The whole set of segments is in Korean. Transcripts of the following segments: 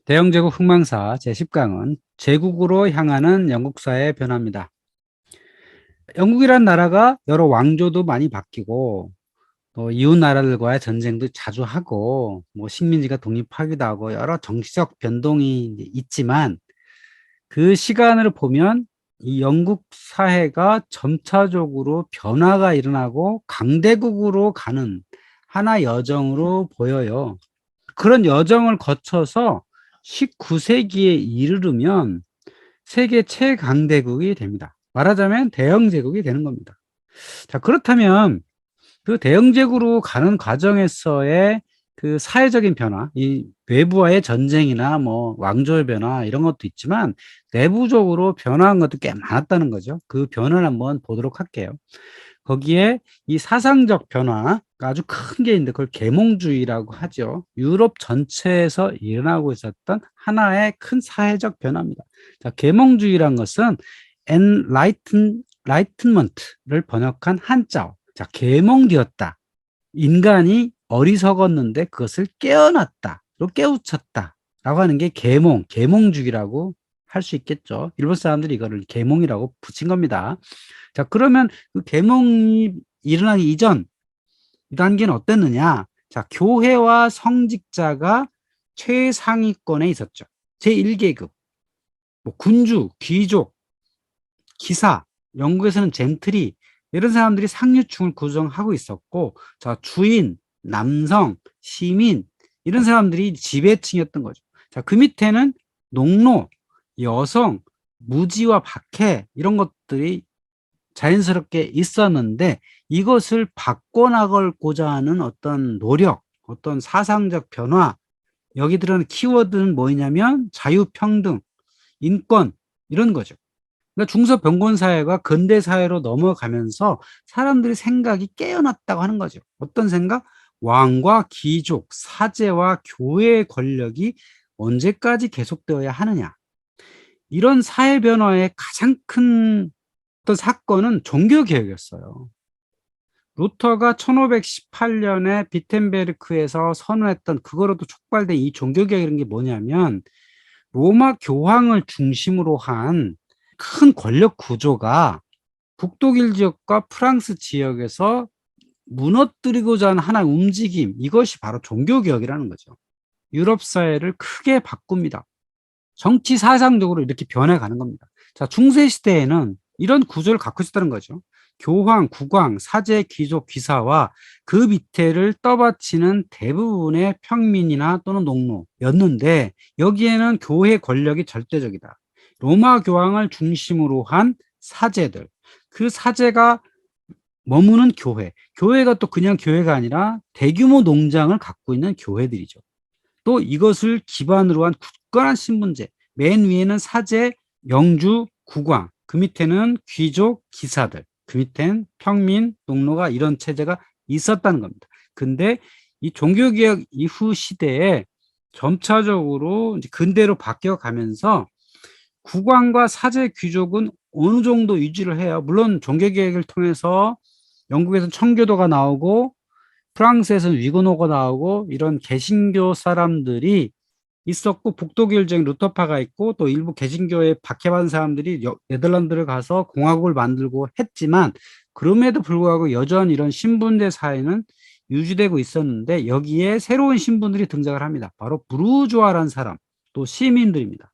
대영제국 흥망사 제10강은 제국으로 향하는 영국사의 변화입니다. 영국이란 나라가 여러 왕조도 많이 바뀌고 또 이웃 나라들과의 전쟁도 자주 하고 식민지가 독립하기도 하고 여러 정치적 변동이 있지만 그 시간을 보면 이 영국 사회가 점차적으로 변화가 일어나고 강대국으로 가는 하나 여정으로 보여요. 그런 여정을 거쳐서 19세기에 이르르면 세계 최강대국이 됩니다. 말하자면 대영제국이 되는 겁니다. 자, 그렇다면 그 대영제국으로 가는 과정에서의 그 사회적인 변화, 이 외부와의 전쟁이나 왕조의 변화 이런 것도 있지만 내부적으로 변화한 것도 꽤 많았다는 거죠. 그 변화를 한번 보도록 할게요. 거기에 이 사상적 변화가 아주 큰 게 있는데 그걸 계몽주의라고 하죠. 유럽 전체에서 일어나고 있었던 하나의 큰 사회적 변화입니다. 자, 계몽주의란 것은 enlightenment를 번역한 한자어. 자, 계몽되었다. 인간이 어리석었는데 그것을 깨어났다. 또 깨우쳤다. 라고 하는 게 계몽주의라고 할 수 있겠죠. 일본 사람들이 이거를 계몽이라고 붙인 겁니다. 자, 그러면 그 계몽이 일어나기 이전 이 단계는 어땠느냐? 자, 교회와 성직자가 최상위권에 있었죠. 제1계급, 군주, 귀족, 기사, 영국에서는 젠트리 이런 사람들이 상류층을 구성하고 있었고, 자, 주인, 남성, 시민 이런 사람들이 지배층이었던 거죠. 자, 그 밑에는 농노, 여성, 무지와 박해 이런 것들이 자연스럽게 있었는데 이것을 바꿔나가고자 하는 어떤 노력, 어떤 사상적 변화, 여기 들어가는 키워드는 뭐냐면 자유평등, 인권 이런 거죠. 그러니까 중서병건 사회가 근대 사회로 넘어가면서 사람들의 생각이 깨어났다고 하는 거죠. 어떤 생각? 왕과 귀족, 사제와 교회의 권력이 언제까지 계속되어야 하느냐. 이런 사회 변화의 가장 큰 어떤 사건은 종교개혁이었어요. 루터가 1518년에 비텐베르크에서 선언했던 그거로도 촉발된 이 종교개혁이라는 게 뭐냐면 로마 교황을 중심으로 한 큰 권력 구조가 북독일 지역과 프랑스 지역에서 무너뜨리고자 하는 하나의 움직임, 이것이 바로 종교개혁이라는 거죠. 유럽 사회를 크게 바꿉니다. 정치 사상적으로 이렇게 변해가는 겁니다. 자, 중세시대에는 이런 구조를 갖고 있었다는 거죠. 교황, 국왕, 사제, 귀족, 귀사와 그 밑에를 떠받치는 대부분의 평민이나 또는 농노였는데 여기에는 교회 권력이 절대적이다. 로마 교황을 중심으로 한 사제들, 그 사제가 머무는 교회, 교회가 또 그냥 교회가 아니라 대규모 농장을 갖고 있는 교회들이죠. 또 이것을 기반으로 한 굳건한 신분제, 맨 위에는 사제, 영주, 국왕, 그 밑에는 귀족, 기사들, 그 밑엔 평민, 농노가 이런 체제가 있었다는 겁니다. 근데 이 종교개혁 이후 시대에 점차적으로 이제 근대로 바뀌어가면서 국왕과 사제 귀족은 어느 정도 유지를 해요. 물론 종교개혁을 통해서 영국에서는 청교도가 나오고 프랑스에서는 위그노가 나오고 이런 개신교 사람들이 있었고 북독일주에 루터파가 있고 또 일부 개신교에 박해받은 사람들이 네덜란드를 가서 공화국을 만들고 했지만 그럼에도 불구하고 여전히 이런 신분제 사회는 유지되고 있었는데 여기에 새로운 신분들이 등장을 합니다. 바로 부르주아라는 사람, 또 시민들입니다.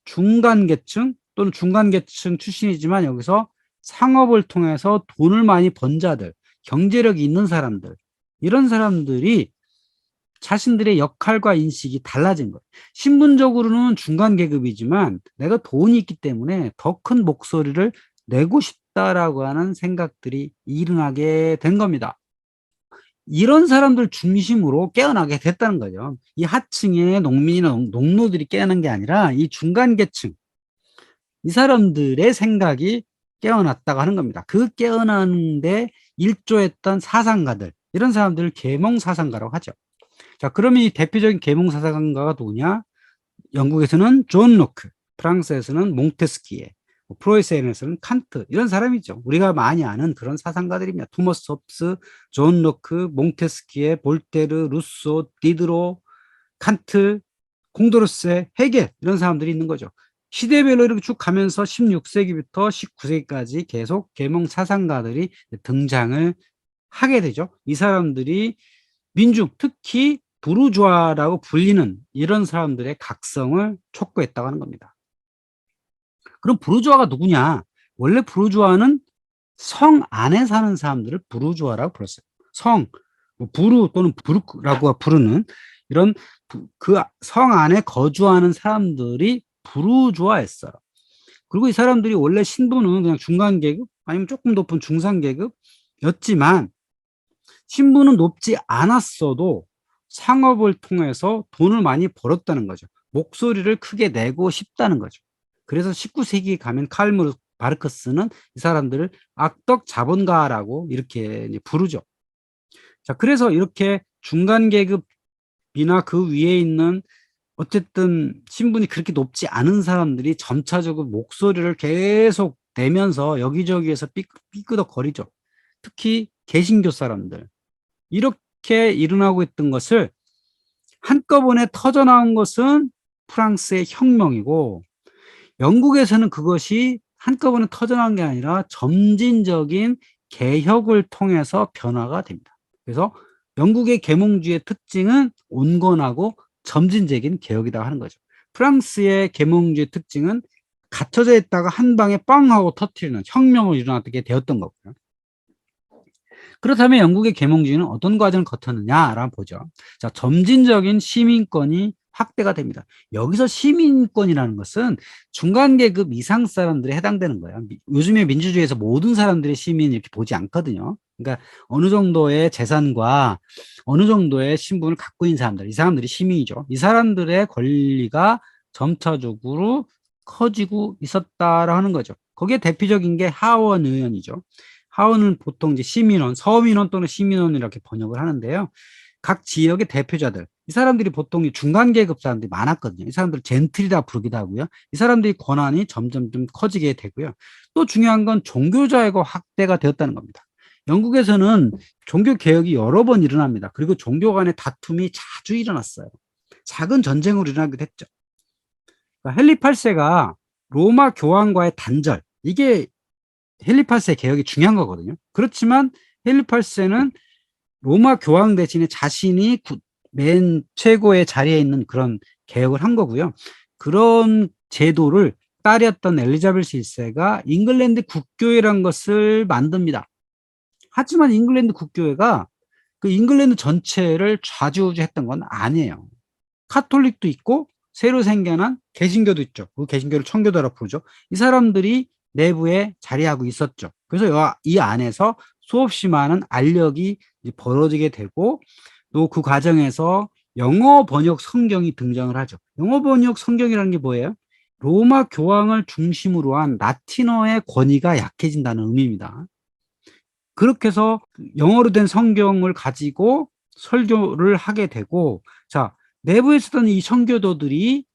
중간계층 또는 중간계층 출신이지만 여기서 상업을 통해서 돈을 많이 번 자들, 경제력이 있는 사람들, 이런 사람들이 자신들의 역할과 인식이 달라진 거예요. 신분적으로는 중간 계급이지만 내가 돈이 있기 때문에 더 큰 목소리를 내고 싶다라고 하는 생각들이 일어나게 된 겁니다. 이런 사람들 중심으로 깨어나게 됐다는 거죠. 이 하층의 농민이나 농노들이 깨어난 게 아니라 이 중간 계층, 이 사람들의 생각이 깨어났다고 하는 겁니다. 그 깨어나는데 일조했던 사상가들, 이런 사람들을 계몽사상가라고 하죠. 자, 그러면 이 대표적인 계몽사상가가 누구냐? 영국에서는 존 로크, 프랑스에서는 몽테스키에, 프로이센에서는 칸트, 이런 사람이죠. 우리가 많이 아는 그런 사상가들입니다. 토머스 홉스, 존 로크, 몽테스키에, 볼테르, 루소, 디드로, 칸트, 공도르세, 헤겔 이런 사람들이 있는 거죠. 시대별로 이렇게 쭉 가면서 16세기부터 19세기까지 계속 계몽 사상가들이 등장을 하게 되죠. 이 사람들이 민중, 특히 부르주아라고 불리는 이런 사람들의 각성을 촉구했다고 하는 겁니다. 그럼 부르주아가 누구냐? 원래 부르주아는 성 안에 사는 사람들을 부르주아라고 불렀어요. 성, 뭐 부르 또는 부르크라고 부르는 이런 그 성 안에 거주하는 사람들이 부르주아였어요. 그리고 이 사람들이 원래 신분은 그냥 중간 계급 아니면 조금 높은 중상 계급이었지만 신분은 높지 않았어도 상업을 통해서 돈을 많이 벌었다는 거죠. 목소리를 크게 내고 싶다는 거죠. 그래서 19세기에 가면 칼 마르크스는 이 사람들을 악덕 자본가라고 이렇게 부르죠. 자, 그래서 이렇게 중간 계급이나 그 위에 있는 어쨌든 신분이 그렇게 높지 않은 사람들이 점차적으로 목소리를 계속 내면서 여기저기에서 삐끄덕거리죠. 특히 개신교 사람들. 이렇게 일어나고 있던 것을 한꺼번에 터져나온 것은 프랑스의 혁명이고, 영국에서는 그것이 한꺼번에 터져나온 게 아니라 점진적인 개혁을 통해서 변화가 됩니다. 그래서 영국의 계몽주의의 특징은 온건하고 점진적인 개혁이라고 하는 거죠. 프랑스의 계몽주의 특징은 갇혀져 있다가 한 방에 빵 하고 터트리는 혁명을 일어나게 되었던 거고요. 그렇다면 영국의 계몽주의는 어떤 과정을 거쳤느냐라고 보죠. 자, 점진적인 시민권이 확대가 됩니다. 여기서 시민권이라는 것은 중간 계급 이상 사람들에 해당되는 거예요. 요즘에 민주주의에서 모든 사람들이 시민 이렇게 보지 않거든요. 그러니까 어느 정도의 재산과 어느 정도의 신분을 갖고 있는 사람들, 이 사람들이 시민이죠. 이 사람들의 권리가 점차적으로 커지고 있었다라고 하는 거죠. 거기에 대표적인 게 하원 의원이죠. 하원은 보통 이제 시민원, 서민원 또는 시민원 이렇게 번역을 하는데요. 각 지역의 대표자들, 이 사람들이 보통 중간 계급 사람들이 많았거든요. 이 사람들 젠틀이라 부르기도 하고요. 이 사람들이 권한이 점점 좀 커지게 되고요. 또 중요한 건 종교자유가 확대가 되었다는 겁니다. 영국에서는 종교 개혁이 여러 번 일어납니다. 그리고 종교 간의 다툼이 자주 일어났어요. 작은 전쟁으로 일어나기도 했죠. 그러니까 헨리 8세가 로마 교황과의 단절, 이게 헨리 8세 개혁이 중요한 거거든요. 그렇지만 헨리 8세는 로마 교황 대신에 자신이 맨 최고의 자리에 있는 그런 개혁을 한 거고요. 그런 제도를 딸이었던 엘리자베스 1세가 잉글랜드 국교회라는 것을 만듭니다. 하지만 잉글랜드 국교회가 그 잉글랜드 전체를 좌지우지했던 건 아니에요. 카톨릭도 있고 새로 생겨난 개신교도 있죠. 그 개신교를 청교도라고 부르죠. 이 사람들이 내부에 자리하고 있었죠. 그래서 이 안에서 수없이 많은 알력이 벌어지게 되고, 또 그 과정에서 영어 번역 성경이 등장을 하죠. 영어 번역 성경이라는 게 뭐예요? 로마 교황을 중심으로 한 라틴어의 권위가 약해진다는 의미입니다. 그렇게 해서 영어로 된 성경을 가지고 설교를 하게 되고, 자, 내부에 있었던 이 청교도들이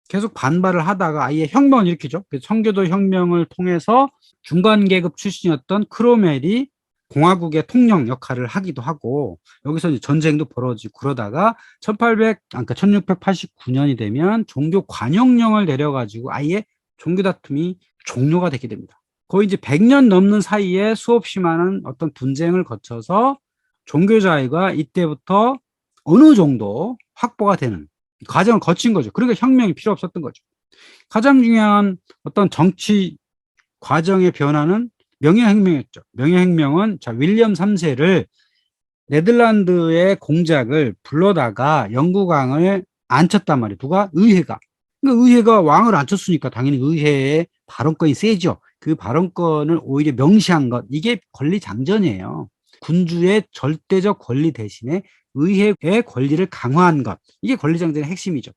계속 반발을 하다가 아예 혁명을 일으키죠. 그래서 청교도 혁명을 통해서 중간 계급 출신이었던 크로멜이 공화국의 통령 역할을 하기도 하고, 여기서 이제 전쟁도 벌어지고 그러다가 1689년이 되면 종교 관용령을 내려가지고 아예 종교 다툼이 종료가 되게 됩니다. 거의 이제 100년 넘는 사이에 수없이 많은 어떤 분쟁을 거쳐서 종교 자유가 이때부터 어느 정도 확보가 되는 과정을 거친 거죠. 그러니까 혁명이 필요 없었던 거죠. 가장 중요한 어떤 정치 과정의 변화는 명예혁명이었죠. 명예혁명은 자, 윌리엄 3세를 네덜란드의 공작을 불러다가 영국 왕을 앉혔단 말이에요. 누가? 의회가. 그러니까 의회가 왕을 앉혔으니까 당연히 의회의 발언권이 세죠. 그 발언권을 오히려 명시한 것, 이게 권리장전이에요. 군주의 절대적 권리 대신에 의회의 권리를 강화한 것, 이게 권리장전의 핵심이죠.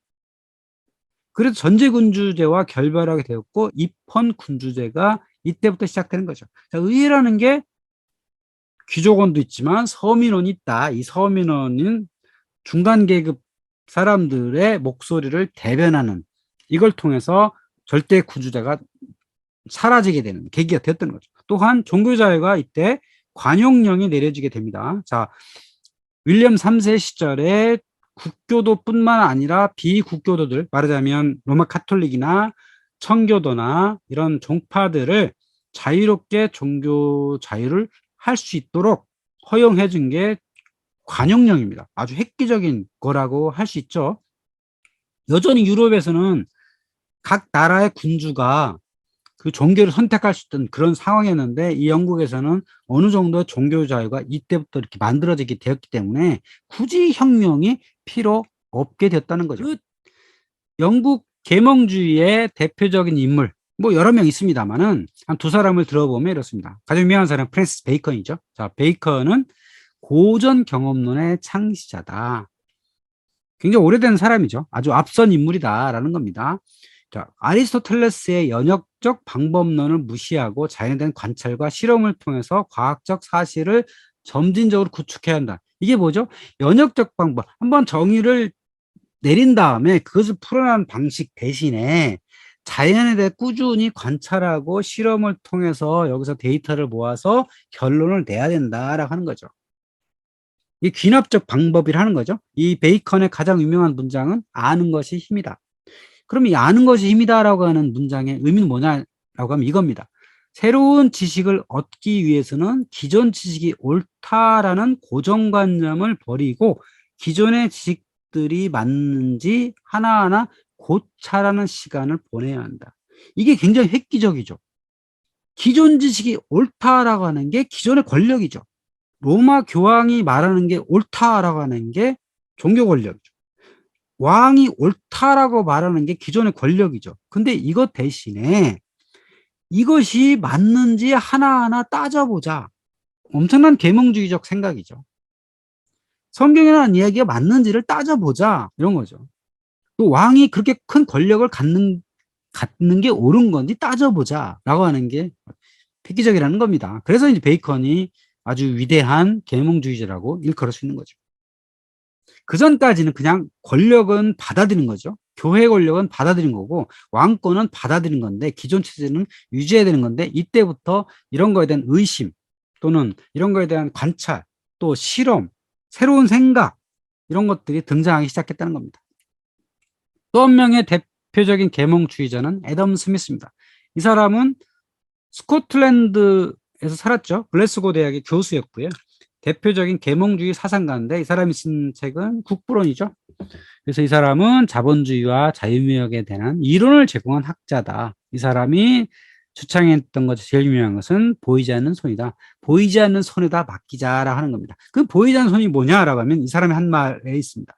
그래서 전제군주제와 결별하게 되었고 입헌군주제가 이때부터 시작되는 거죠. 자, 의회라는 게 귀족원도 있지만 서민원이 있다. 이 서민원은 중간 계급 사람들의 목소리를 대변하는, 이걸 통해서 절대 군주제가 사라지게 되는 계기가 되었던 거죠. 또한 종교자유가 이때 관용령이 내려지게 됩니다. 자, 윌리엄 3세 시절에 국교도뿐만 아니라 비국교도들, 말하자면 로마 카톨릭이나 청교도나 이런 종파들을 자유롭게 종교 자유를 할 수 있도록 허용해 준 게 관용령입니다. 아주 획기적인 거라고 할 수 있죠. 여전히 유럽에서는 각 나라의 군주가 그 종교를 선택할 수 있던 그런 상황이었는데, 이 영국에서는 어느 정도 종교 자유가 이때부터 이렇게 만들어지게 되었기 때문에 굳이 혁명이 필요 없게 됐다는 거죠. 그 영국 계몽주의의 대표적인 인물, 뭐 여러 명 있습니다만은 한 두 사람을 들어보면 이렇습니다. 가장 유명한 사람은 프랜시스 베이컨이죠. 자, 베이컨은 고전 경험론의 창시자다. 굉장히 오래된 사람이죠. 아주 앞선 인물이다라는 겁니다. 자, 아리스토텔레스의 연역적 방법론을 무시하고 자연에 대한 관찰과 실험을 통해서 과학적 사실을 점진적으로 구축해야 한다. 이게 뭐죠? 연역적 방법. 한번 정의를 내린 다음에 그것을 풀어나가는 방식 대신에 자연에 대해 꾸준히 관찰하고 실험을 통해서 여기서 데이터를 모아서 결론을 내야 된다라고 하는 거죠. 이 귀납적 방법이라는 거죠. 이 베이컨의 가장 유명한 문장은 아는 것이 힘이다. 그럼 이 아는 것이 힘이다라고 하는 문장의 의미는 뭐냐라고 하면 이겁니다. 새로운 지식을 얻기 위해서는 기존 지식이 옳다라는 고정관념을 버리고 기존의 지식들이 맞는지 하나하나 고찰하는 시간을 보내야 한다. 이게 굉장히 획기적이죠. 기존 지식이 옳다라고 하는 게 기존의 권력이죠. 로마 교황이 말하는 게 옳다라고 하는 게 종교 권력이죠. 왕이 옳다라고 말하는 게 기존의 권력이죠. 근데 이것 대신에 이것이 맞는지 하나하나 따져보자. 엄청난 계몽주의적 생각이죠. 성경에 나온 이야기가 맞는지를 따져보자. 이런 거죠. 또 왕이 그렇게 큰 권력을 갖는 게 옳은 건지 따져보자. 라고 하는 게 획기적이라는 겁니다. 그래서 이제 베이컨이 아주 위대한 계몽주의자라고 일컬을 수 있는 거죠. 그 전까지는 그냥 권력은 받아들인 거죠. 교회 권력은 받아들인 거고 왕권은 받아들인 건데 기존 체제는 유지해야 되는 건데, 이때부터 이런 거에 대한 의심 또는 이런 거에 대한 관찰, 또 실험, 새로운 생각, 이런 것들이 등장하기 시작했다는 겁니다. 또 한 명의 대표적인 계몽주의자는 애덤 스미스입니다. 이 사람은 스코틀랜드에서 살았죠. 글래스고 대학의 교수였고요. 대표적인 계몽주의 사상가인데 이 사람이 쓴 책은 국부론이죠. 그래서 이 사람은 자본주의와 자유무역에 대한 이론을 제공한 학자다. 이 사람이 주창했던 것 제일 유명한 것은 보이지 않는 손이다. 보이지 않는 손에다 맡기자라 하는 겁니다. 그 보이지 않는 손이 뭐냐라고 하면 이 사람의 한 말에 있습니다.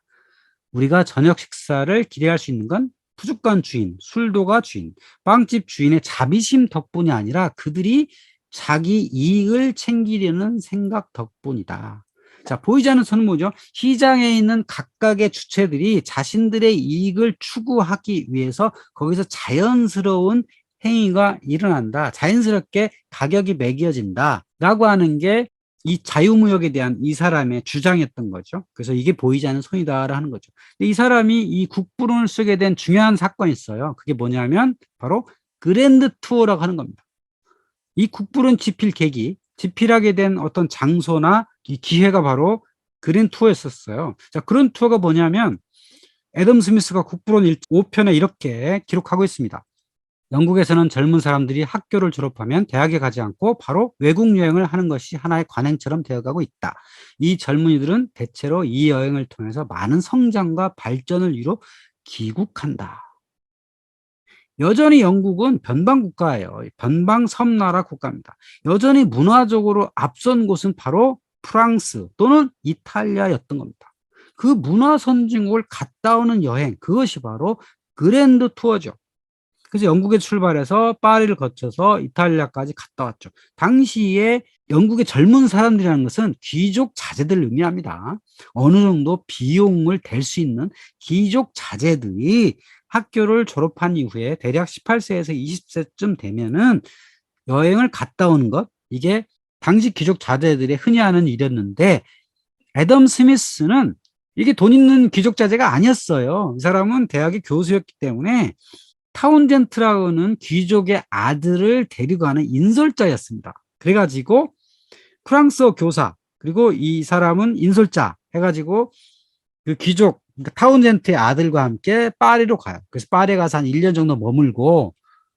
우리가 저녁 식사를 기대할 수 있는 건 푸주간 주인, 술도가 주인, 빵집 주인의 자비심 덕분이 아니라 그들이 자기 이익을 챙기려는 생각 덕분이다. 자, 보이지 않는 손은 뭐죠? 시장에 있는 각각의 주체들이 자신들의 이익을 추구하기 위해서 거기서 자연스러운 행위가 일어난다. 자연스럽게 가격이 매겨진다. 라고 하는 게 이 자유무역에 대한 이 사람의 주장이었던 거죠. 그래서 이게 보이지 않는 손이다 하는 거죠. 근데 이 사람이 이 국부론을 쓰게 된 중요한 사건이 있어요. 그게 뭐냐면 바로 그랜드 투어라고 하는 겁니다. 이 국부론 집필 계기, 집필하게 된 어떤 장소나 이 기회가 바로 그랜드 투어였었어요. 자, 그런 투어가 뭐냐면 애덤 스미스가 국부론 5편에 이렇게 기록하고 있습니다. 영국에서는 젊은 사람들이 학교를 졸업하면 대학에 가지 않고 바로 외국 여행을 하는 것이 하나의 관행처럼 되어가고 있다. 이 젊은이들은 대체로 이 여행을 통해서 많은 성장과 발전을 이루 귀국한다. 여전히 영국은 변방 국가예요. 변방 섬나라 국가입니다. 여전히 문화적으로 앞선 곳은 바로 프랑스 또는 이탈리아였던 겁니다. 그 문화 선진국을 갔다 오는 여행, 그것이 바로 그랜드 투어죠. 그래서 영국에 출발해서 파리를 거쳐서 이탈리아까지 갔다 왔죠. 당시에 영국의 젊은 사람들이라는 것은 귀족 자제들을 의미합니다. 어느 정도 비용을 댈 수 있는 귀족 자제들이 학교를 졸업한 이후에 대략 18세에서 20세쯤 되면은 여행을 갔다 오는 것, 이게 당시 귀족 자제들이 흔히 하는 일이었는데, 애덤 스미스는 이게 돈 있는 귀족 자제가 아니었어요. 이 사람은 대학의 교수였기 때문에 타운젠트라고는 귀족의 아들을 데리고 가는 인솔자였습니다. 그래가지고 프랑스어 교사, 그리고 이 사람은 인솔자 해가지고 그 귀족 그러니까 타운젠트의 아들과 함께 파리로 가요. 그래서 파리에 가서 한 1년 정도 머물고,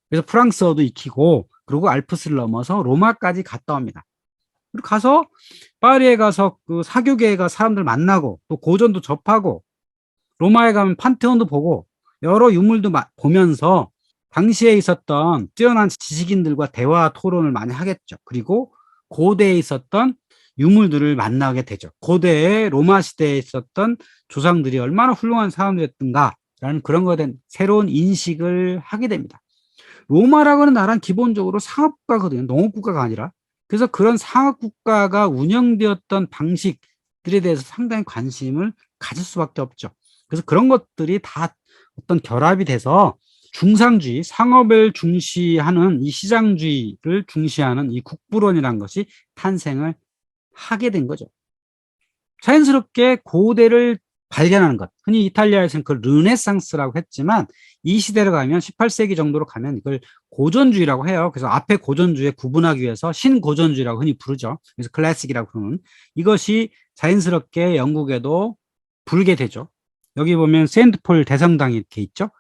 그래서 프랑스어도 익히고, 그리고 알프스를 넘어서 로마까지 갔다 옵니다. 그리고 가서 파리에 가서 그 사교계가 사람들 만나고 또 고전도 접하고 로마에 가면 판테온도 보고 여러 유물도 보면서 당시에 있었던 뛰어난 지식인들과 대화 토론을 많이 하겠죠. 그리고 고대에 있었던 유물들을 만나게 되죠. 고대의 로마 시대에 있었던 조상들이 얼마나 훌륭한 사람들이었던가라는 그런 것에 대한 새로운 인식을 하게 됩니다. 로마라고 하는 나라는 기본적으로 상업국가거든요. 농업국가가 아니라. 그래서 그런 상업국가가 운영되었던 방식들에 대해서 상당히 관심을 가질 수밖에 없죠. 그래서 그런 것들이 다 어떤 결합이 돼서 중상주의, 상업을 중시하는 이 시장주의를 중시하는 이 국부론이라는 것이 탄생을 하게 된 거죠. 자연스럽게 고대를 발견하는 것, 흔히 이탈리아에서는 그걸 르네상스라고 했지만 이 시대로 가면 18세기 정도로 가면 이걸 고전주의라고 해요. 그래서 앞에 고전주의 구분하기 위해서 신고전주의라고 흔히 부르죠. 그래서 클래식이라고 부르는 이것이 자연스럽게 영국에도 불게 되죠. 여기 보면 세인트폴 대성당이 이렇게 있죠.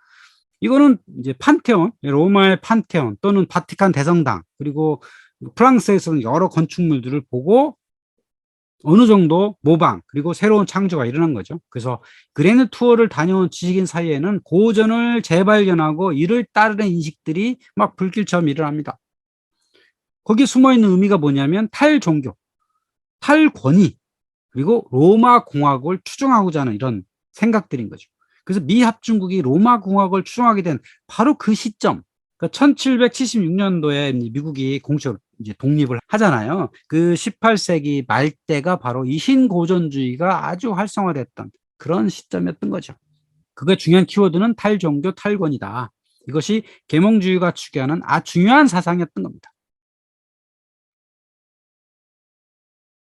이거는 이제 판테온, 로마의 판테온 또는 바티칸 대성당, 그리고 프랑스에서는 여러 건축물들을 보고 어느 정도 모방 그리고 새로운 창조가 일어난 거죠. 그래서 그랜드 투어를 다녀온 지식인 사이에는 고전을 재발견하고 이를 따르는 인식들이 막 불길처럼 일어납니다. 거기에 숨어있는 의미가 뭐냐면 탈종교, 탈권위, 그리고 로마 공화국을 추종하고자 하는 이런 생각들인 거죠. 그래서 미합중국이 로마 공화국을 추종하게 된 바로 그 시점, 그러니까 1776년도에 미국이 공식으로 이제 독립을 하잖아요. 그 18세기 말때가 바로 이 신고전주의가 아주 활성화됐던 그런 시점이었던 거죠. 그게 중요한 키워드는 탈종교, 탈권이다. 이것이 계몽주의가 추구하는 아주 중요한 사상이었던 겁니다.